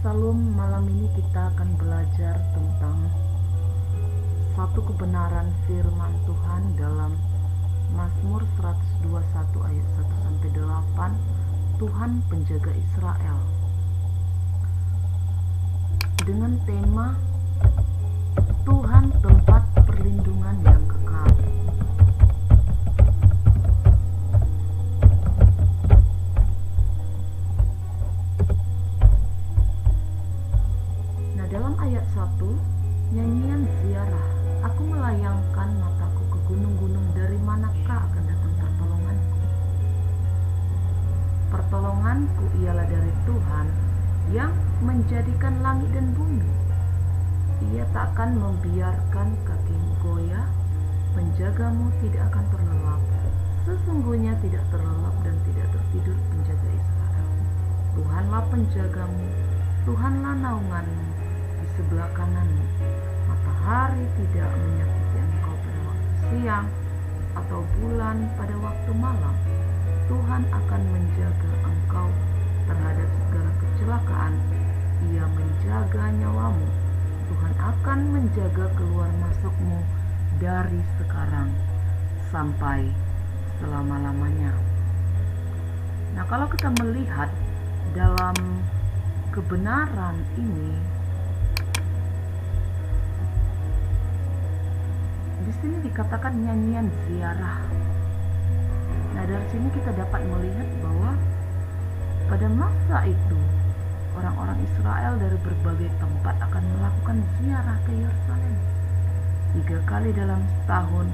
Salam, malam ini kita akan belajar tentang satu kebenaran firman Tuhan dalam Mazmur 121 ayat 1-8. Tuhan penjaga Israel, dengan tema Tuhan tempat perlindungan yang kekal. Nah, dalam ayat 1, nyanyian ziarah, aku melayangkan mataku ke gunung-gunung, dari manakah akan datang pertolonganku? Pertolonganku ialah dari Tuhan yang menjadikan langit dan bumi. Ia tak akan membiarkan kakimu goyah, penjagamu tidak akan terlelap. Sesungguhnya tidak terlelap dan tidak tertidur penjaga Israel. Tuhanlah penjagamu, Tuhanlah naunganmu di sebelah kananmu. Matahari tidak menyakiti engkau pada waktu siang, atau bulan pada waktu malam. Tuhan akan menjaga engkau terhadap segala kecelakaan. Ia menjaga nyawamu. Tuhan akan menjaga keluar masukmu dari sekarang sampai selama-lamanya. Nah, kalau kita melihat dalam kebenaran ini, di sini dikatakan nyanyian ziarah. Nah, dari sini kita dapat melihat bahwa pada masa itu orang-orang Israel dari berbagai tempat akan melakukan ziarah ke Yerusalem 3 kali dalam setahun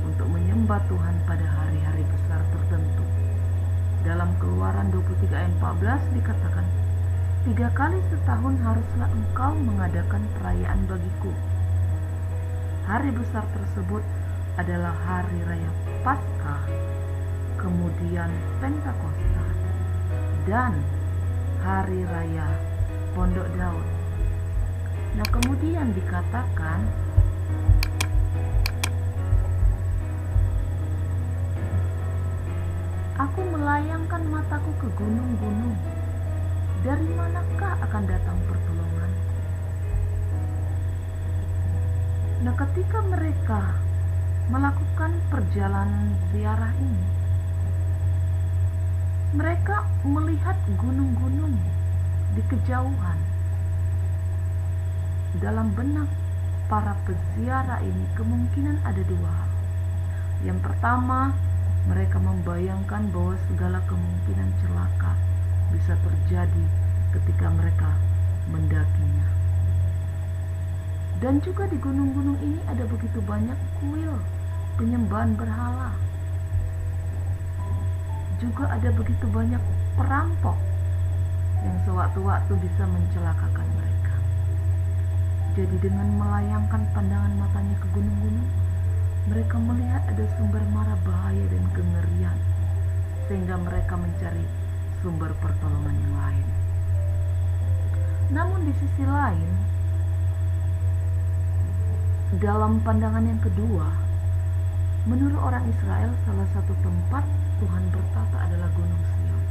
untuk menyembah Tuhan pada hari-hari besar tertentu. Dalam Keluaran 23 ayat 14 dikatakan, 3 kali setahun haruslah engkau mengadakan perayaan bagiku. Hari besar tersebut adalah hari raya Paskah, kemudian Pentakosta, dan hari raya Pondok Daud. Nah, kemudian dikatakan aku melayangkan mataku ke gunung-gunung, dari manakah akan datang pertolonganku? Nah, ketika mereka melakukan perjalanan ziarah ini, mereka melihat gunung-gunung di kejauhan. Dalam benak para peziarah ini kemungkinan ada 2 hal. Yang pertama, mereka membayangkan bahwa segala kemungkinan celaka bisa terjadi ketika mereka mendakinya. Dan juga di gunung-gunung ini ada begitu banyak kuil penyembahan berhala. Juga ada begitu banyak perampok yang sewaktu-waktu bisa mencelakakan mereka. Jadi dengan melayangkan pandangan matanya ke gunung-gunung, mereka melihat ada sumber mara bahaya dan kengerian, sehingga mereka mencari sumber pertolongan yang lain. Namun di sisi lain, dalam pandangan yang kedua, menurut orang Israel, salah satu tempat Tuhan bertata adalah Gunung Sion.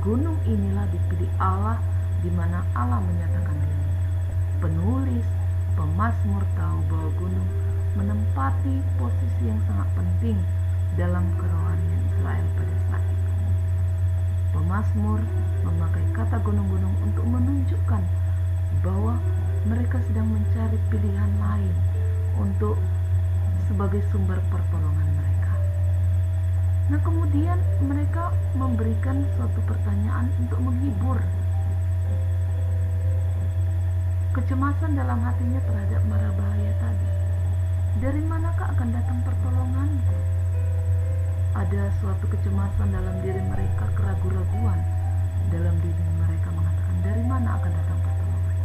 Gunung inilah dipilih Allah, di mana Allah menyatakan dirinya. Penulis, pemazmur tahu bahwa gunung menempati posisi yang sangat penting dalam kerohanian Israel pada saat itu. Pemazmur memakai kata gunung-gunung untuk menunjukkan bahwa mereka sedang mencari pilihan lain untuk sebagai sumber pertolongan mereka. Nah, kemudian mereka memberikan suatu pertanyaan untuk menghibur kecemasan dalam hatinya terhadap mara bahaya tadi. Dari manakah akan datang pertolonganku? Ada suatu kecemasan dalam diri mereka, keraguan-raguan dalam diri mereka mengatakan, dari mana akan datang pertolongan?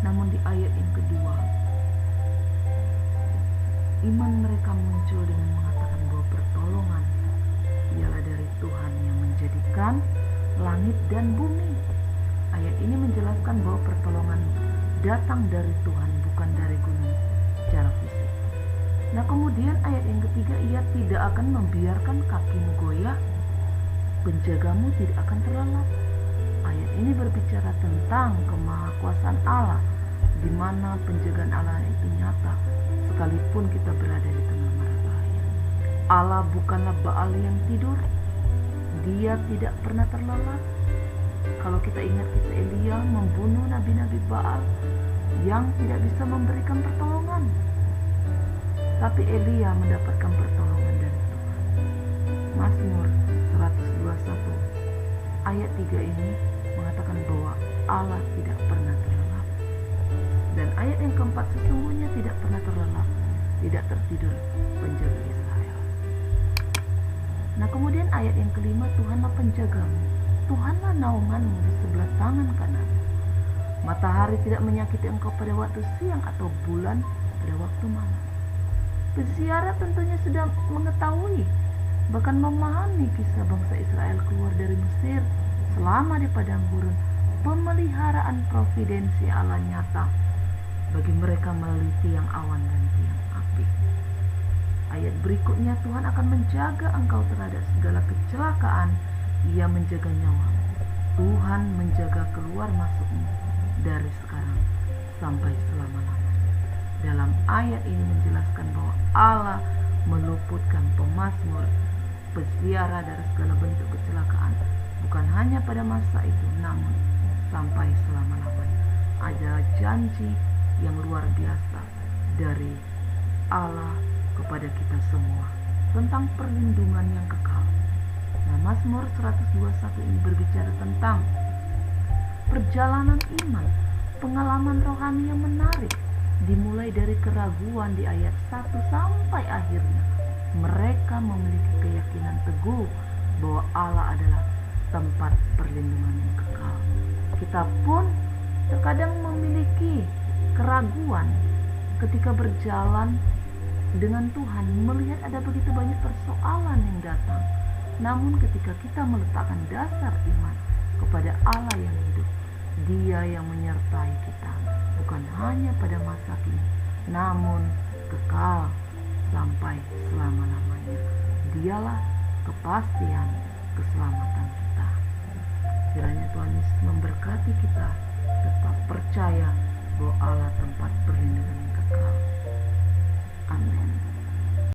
Namun di ayat yang kedua, iman mereka muncul dengan mengatakan bahwa pertolongan ialah dari Tuhan yang menjadikan langit dan bumi. Ayat ini menjelaskan bahwa pertolongan datang dari Tuhan, bukan dari gunung secara fisik. Nah, kemudian ayat yang ketiga, ia tidak akan membiarkan kakimu goyah, penjagamu tidak akan terlelap. Ayat ini berbicara tentang kemahakuasaan Allah, di mana penjagaan Allah itu nyata sekalipun kita berada di tengah mara bahaya. Allah bukanlah Baal yang tidur, Dia tidak pernah terlelap. Kalau kita ingat kisah Elia membunuh nabi-nabi Baal yang tidak bisa memberikan pertolongan, tapi Elia mendapatkan pertolongan dari Tuhan. Mazmur 121 ayat 3 ini mengatakan bahwa Allah tidak pernah terlelap. Dan ayat yang keempat, sesungguhnya tidak pernah terlelap, tidak tertidur penjaga Israel. Nah, kemudian ayat yang kelima, Tuhanlah penjagamu, Tuhanlah naunganmu di sebelah tangan kanan. Matahari tidak menyakiti engkau pada waktu siang atau bulan pada waktu malam. Peziarah tentunya sudah mengetahui, bahkan memahami kisah bangsa Israel keluar dari Mesir selama di padang gurun. Pemeliharaan providensi Allah nyata bagi mereka melalui tiang awan dan tiang api. Ayat berikutnya, Tuhan akan menjaga engkau terhadap segala kecelakaan, Ia menjaga nyawamu. Tuhan menjaga keluar masukmu dari sekarang sampai selama-lamanya. Dalam ayat ini menjelaskan bahwa Allah meluputkan pemazmur, peziarah dari segala bentuk kecelakaan, bukan hanya pada masa itu, namun sampai selama-lamanya. Ada janji yang luar biasa dari Allah kepada kita semua tentang perlindungan yang kekal. Nah, Mazmur 121 ini berbicara tentang perjalanan iman, pengalaman rohani yang menarik, dimulai dari keraguan di ayat 1 sampai akhirnya. Mereka memiliki keyakinan teguh bahwa Allah adalah tempat perlindungan yang kekal. Kita pun terkadang memiliki keraguan ketika berjalan dengan Tuhan, melihat ada begitu banyak persoalan yang datang. Namun ketika kita meletakkan dasar iman kepada Allah yang hidup, Dia yang menyertai kita, bukan hanya pada masa kini, namun kekal sampai selama-lamanya. Dialah kepastian keselamatan kita. Kiranya Tuhan Yesus memberkati kita, tetap percaya bahwa Allah tempat perlindungan yang kekal. Amin.